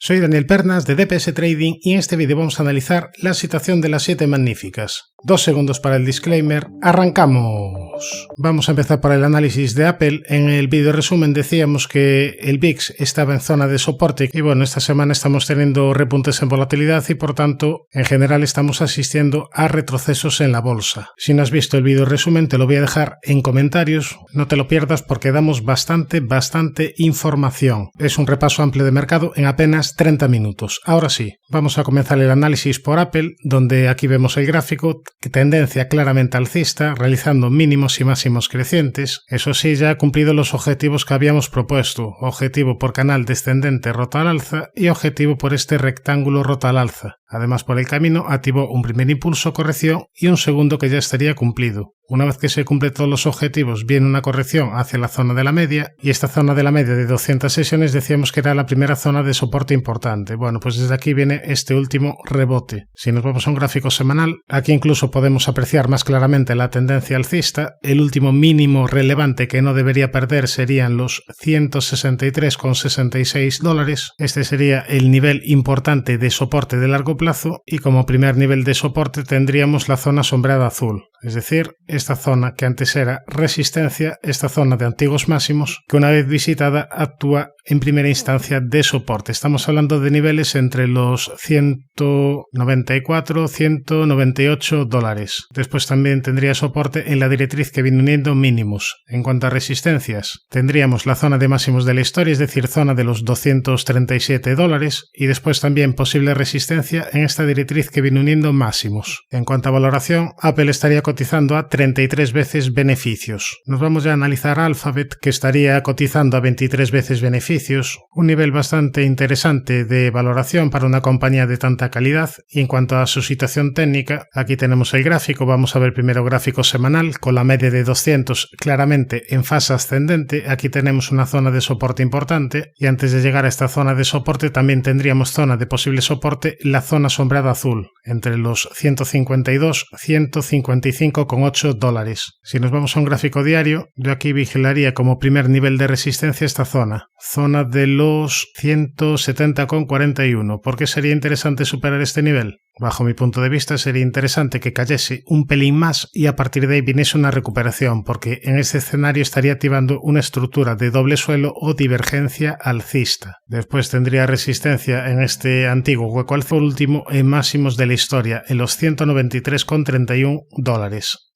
Soy Daniel Pernas de DPS Trading y en este vídeo vamos a analizar la situación de las 7 magníficas. 2 segundos para el disclaimer. ¡Arrancamos! Vamos a empezar por el análisis de Apple. En el vídeo resumen decíamos que el VIX estaba en zona de soporte y bueno, esta semana estamos teniendo repuntes en volatilidad y por tanto en general estamos asistiendo a retrocesos en la bolsa. Si no has visto el vídeo resumen te lo voy a dejar en comentarios, no te lo pierdas porque damos bastante información. Es un repaso amplio de mercado en apenas 30 minutos. Ahora sí, vamos a comenzar el análisis por Apple, donde aquí vemos el gráfico, tendencia claramente alcista, realizando mínimos y máximos crecientes. Eso sí, ya ha cumplido los objetivos que habíamos propuesto, objetivo por canal descendente rota al alza y objetivo por este rectángulo rota al alza. Además, por el camino activó un primer impulso corrección y un segundo que ya estaría cumplido. Una vez que se cumplen todos los objetivos, viene una corrección hacia la zona de la media, y esta zona de la media de 200 sesiones decíamos que era la primera zona de soporte importante. Bueno, pues desde aquí viene este último rebote. Si nos vamos a un gráfico semanal, aquí incluso podemos apreciar más claramente la tendencia alcista. El último mínimo relevante que no debería perder serían los $163,66. Este sería el nivel importante de soporte de largo plazo, y como primer nivel de soporte tendríamos la zona sombreada azul. Es decir, esta zona que antes era resistencia, esta zona de antiguos máximos, que una vez visitada actúa en primera instancia de soporte. Estamos hablando de niveles entre los $194-$198. Después también tendría soporte en la directriz que viene uniendo mínimos. En cuanto a resistencias, tendríamos la zona de máximos de la historia, es decir, zona de los $237, y después también posible resistencia en esta directriz que viene uniendo máximos. En cuanto a valoración, Apple estaría cotizando a 33 veces beneficios. Nos vamos ya a analizar Alphabet, que estaría cotizando a 23 veces beneficios, un nivel bastante interesante de valoración para una compañía de tanta calidad. Y en cuanto a su situación técnica, aquí tenemos el gráfico. Vamos a ver primero gráfico semanal con la media de 200 claramente en fase ascendente. Aquí tenemos una zona de soporte importante y antes de llegar a esta zona de soporte también tendríamos zona de posible soporte, la zona sombreada azul entre los $152-$155,8. Si nos vamos a un gráfico diario, yo aquí vigilaría como primer nivel de resistencia esta zona de los 170,41. ¿Por qué sería interesante superar este nivel? Bajo mi punto de vista sería interesante que cayese un pelín más y a partir de ahí viniese una recuperación, porque en este escenario estaría activando una estructura de doble suelo o divergencia alcista. Después tendría resistencia en este antiguo hueco alfa último en máximos de la historia, en los $193,31.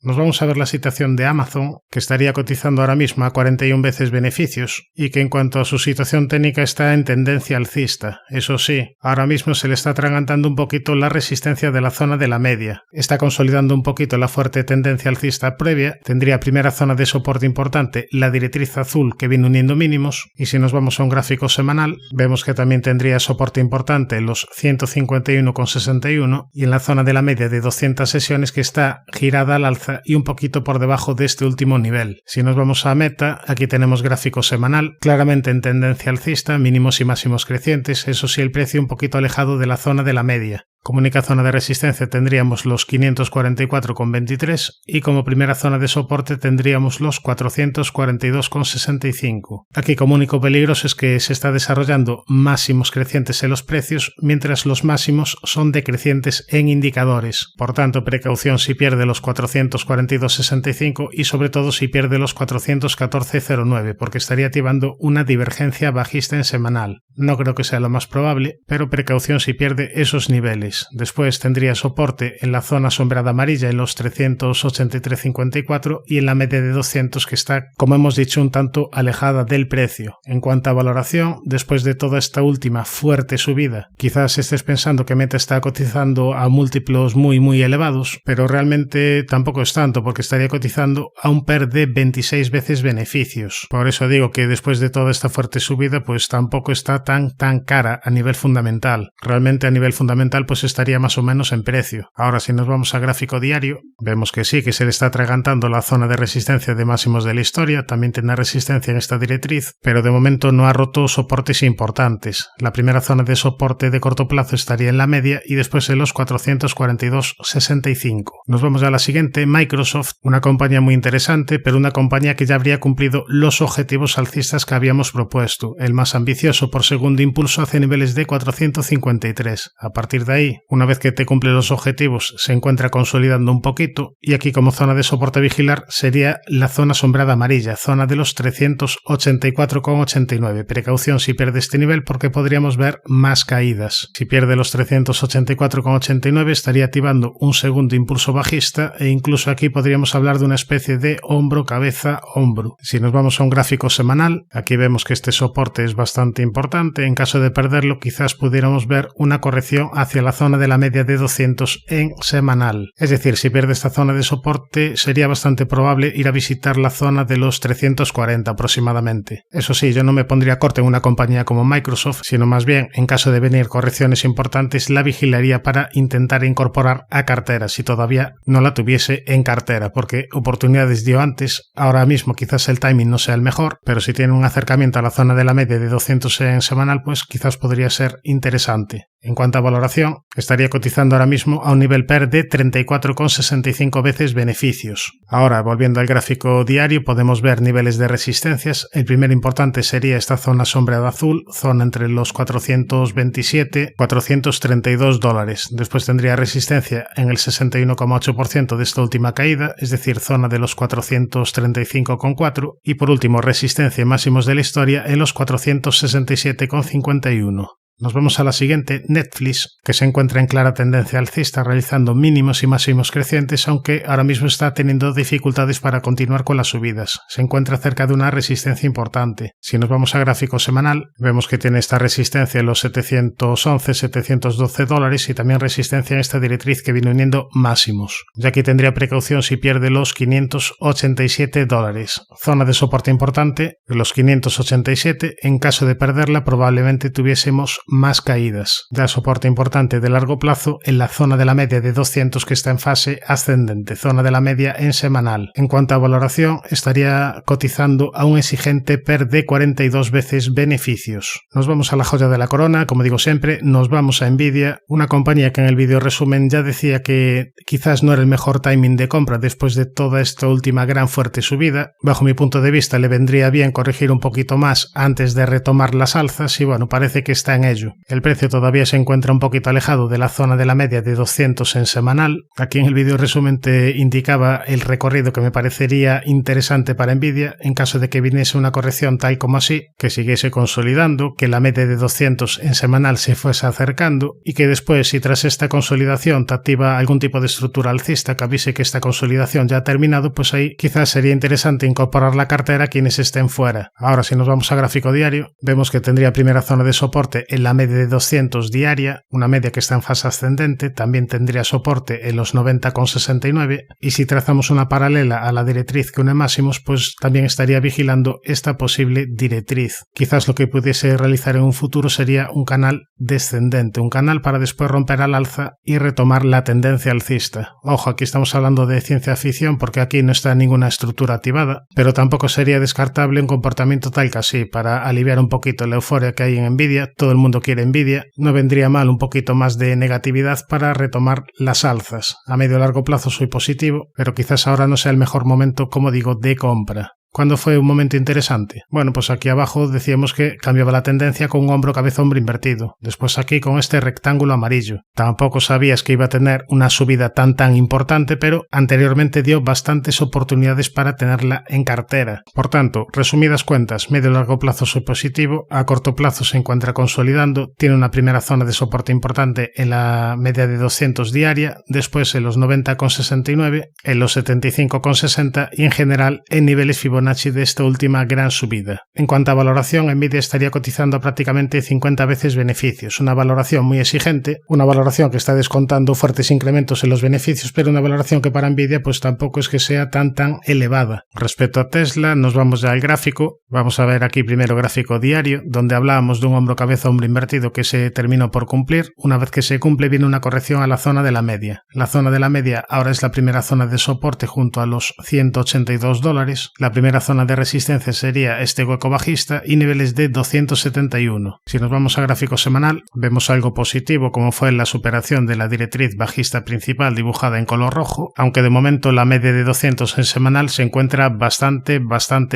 Nos vamos a ver la situación de Amazon, que estaría cotizando ahora mismo a 41 veces beneficios y que en cuanto a su situación técnica está en tendencia alcista. Eso sí, ahora mismo se le está atragantando un poquito la resistencia de la zona de la media. Está consolidando un poquito la fuerte tendencia alcista previa. Tendría primera zona de soporte importante, la directriz azul que viene uniendo mínimos, y si nos vamos a un gráfico semanal, vemos que también tendría soporte importante en los 151,61 y en la zona de la media de 200 sesiones que está girada al alza y un poquito por debajo de este último nivel. Si nos vamos a Meta, aquí tenemos gráfico semanal, claramente en tendencia alcista, mínimos y máximos crecientes, eso sí el precio un poquito alejado de la zona de la media. Como única zona de resistencia tendríamos los 544,23 y como primera zona de soporte tendríamos los 442,65. Aquí como único peligro es que se está desarrollando máximos crecientes en los precios, mientras los máximos son decrecientes en indicadores. Por tanto, precaución si pierde los 442,65 y sobre todo si pierde los 414,09, porque estaría activando una divergencia bajista en semanal. No creo que sea lo más probable, pero precaución si pierde esos niveles. Después tendría soporte en la zona sombreada amarilla en los 383,54 y en la media de 200 que está, como hemos dicho, un tanto alejada del precio. En cuanto a valoración, después de toda esta última fuerte subida, quizás estés pensando que Meta está cotizando a múltiplos muy elevados, pero realmente tampoco es tanto porque estaría cotizando a un PER de 26 veces beneficios. Por eso digo que después de toda esta fuerte subida pues tampoco está tan cara a nivel fundamental. Realmente a nivel fundamental pues pues estaría más o menos en precio. Ahora, si nos vamos a gráfico diario, vemos que sí, que se le está atragantando la zona de resistencia de máximos de la historia, también tiene resistencia en esta directriz, pero de momento no ha roto soportes importantes. La primera zona de soporte de corto plazo estaría en la media y después en los 442,65. Nos vamos a la siguiente, Microsoft, una compañía muy interesante, pero una compañía que ya habría cumplido los objetivos alcistas que habíamos propuesto. El más ambicioso por segundo impulso hacia niveles de 453. A partir de ahí, una vez que te cumple los objetivos, se encuentra consolidando un poquito y aquí como zona de soporte a vigilar sería la zona sombreada amarilla, zona de los 384,89. Precaución si pierde este nivel porque podríamos ver más caídas. Si pierde los 384,89 estaría activando un segundo impulso bajista e incluso aquí podríamos hablar de una especie de hombro, cabeza, hombro. Si nos vamos a un gráfico semanal, aquí vemos que este soporte es bastante importante. En caso de perderlo, quizás pudiéramos ver una corrección hacia la zona de la media de 200 en semanal. Es decir, si pierde esta zona de soporte, sería bastante probable ir a visitar la zona de los 340 aproximadamente. Eso sí, yo no me pondría corte en una compañía como Microsoft, sino más bien, en caso de venir correcciones importantes, la vigilaría para intentar incorporar a cartera si todavía no la tuviese en cartera, porque oportunidades dio antes. Ahora mismo quizás el timing no sea el mejor, pero si tiene un acercamiento a la zona de la media de 200 en semanal, pues quizás podría ser interesante. En cuanto a valoración, estaría cotizando ahora mismo a un nivel PER de 34,65 veces beneficios. Ahora, volviendo al gráfico diario, podemos ver niveles de resistencias. El primer importante sería esta zona sombreada azul, zona entre los 427 y 432 dólares. Después tendría resistencia en el 61,8% de esta última caída, es decir, zona de los 435,4 y por último resistencia y máximos de la historia en los 467,51. Nos vamos a la siguiente, Netflix, que se encuentra en clara tendencia alcista, realizando mínimos y máximos crecientes, aunque ahora mismo está teniendo dificultades para continuar con las subidas. Se encuentra cerca de una resistencia importante. Si nos vamos a gráfico semanal, vemos que tiene esta resistencia en los 711, 712 dólares y también resistencia en esta directriz que viene uniendo máximos. Ya aquí tendría precaución si pierde los 587 dólares. Zona de soporte importante, los 587. En caso de perderla, probablemente tuviésemos más caídas. Ya soporte importante de largo plazo en la zona de la media de 200 que está en fase ascendente, zona de la media en semanal. En cuanto a valoración, estaría cotizando a un exigente PER de 42 veces beneficios. Nos vamos a la joya de la corona, como digo siempre, nos vamos a Nvidia, una compañía que en el vídeo resumen ya decía que quizás no era el mejor timing de compra después de toda esta última gran fuerte subida. Bajo mi punto de vista le vendría bien corregir un poquito más antes de retomar las alzas y bueno, parece que está en ello. El precio todavía se encuentra un poquito alejado de la zona de la media de 200 en semanal. Aquí en el vídeo resumen te indicaba el recorrido que me parecería interesante para Nvidia en caso de que viniese una corrección tal como así, que siguiese consolidando, que la media de 200 en semanal se fuese acercando y que después, si tras esta consolidación te activa algún tipo de estructura alcista que avise que esta consolidación ya ha terminado, pues ahí quizás sería interesante incorporar la cartera a quienes estén fuera. Ahora, si nos vamos a gráfico diario, vemos que tendría primera zona de soporte en la media de 200 diaria, una media que está en fase ascendente, también tendría soporte en los 90,69 y si trazamos una paralela a la directriz que une máximos, pues también estaría vigilando esta posible directriz. Quizás lo que pudiese realizar en un futuro sería un canal descendente, un canal para después romper al alza y retomar la tendencia alcista. Ojo, aquí estamos hablando de ciencia ficción porque aquí no está ninguna estructura activada, pero tampoco sería descartable un comportamiento tal que así, para aliviar un poquito la euforia que hay en Nvidia. Todo el mundo quiere Nvidia, no vendría mal un poquito más de negatividad para retomar las alzas. A medio largo plazo soy positivo, pero quizás ahora no sea el mejor momento, como digo, de compra. ¿Cuándo fue un momento interesante? Bueno, pues aquí abajo decíamos que cambiaba la tendencia con un hombro cabeza hombro invertido. Después aquí con este rectángulo amarillo. Tampoco sabías que iba a tener una subida tan importante, pero anteriormente dio bastantes oportunidades para tenerla en cartera. Por tanto, resumidas cuentas, medio y largo plazo soy positivo, a corto plazo se encuentra consolidando, tiene una primera zona de soporte importante en la media de 200 diaria, después en los 90,69, en los 75,60 y en general en niveles Fibonacci Fibonacci de esta última gran subida. En cuanto a valoración, Nvidia estaría cotizando prácticamente 50 veces beneficios, una valoración muy exigente, una valoración que está descontando fuertes incrementos en los beneficios, pero una valoración que para Nvidia pues tampoco es que sea tan elevada. Respecto a Tesla, nos vamos ya al gráfico. Vamos a ver aquí primero gráfico diario, donde hablábamos de un hombro cabeza hombro invertido que se terminó por cumplir. Una vez que se cumple viene una corrección a la zona de la media. La zona de la media ahora es la primera zona de soporte junto a los $182. La primera zona de resistencia sería este hueco bajista y niveles de 271. Si nos vamos a gráfico semanal, vemos algo positivo como fue la superación de la directriz bajista principal dibujada en color rojo, aunque de momento la media de 200 en semanal se encuentra bastante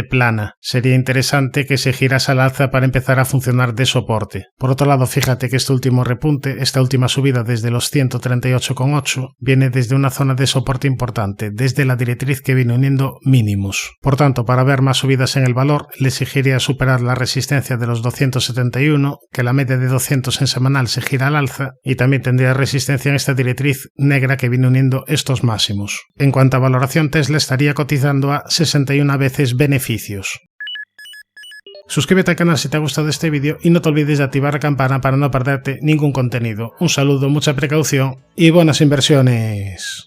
plana. Sería interesante que se girase al alza para empezar a funcionar de soporte. Por otro lado, fíjate que este último repunte, esta última subida desde los 138,8, viene desde una zona de soporte importante, desde la directriz que viene uniendo mínimos. Por tanto, para ver más subidas en el valor, le exigiría superar la resistencia de los 271, que la media de 200 en semanal se gira al alza, y también tendría resistencia en esta directriz negra que viene uniendo estos máximos. En cuanto a valoración, Tesla estaría cotizando a 61 veces beneficios. Suscríbete al canal si te ha gustado este vídeo y no te olvides de activar la campana para no perderte ningún contenido. Un saludo, mucha precaución y buenas inversiones.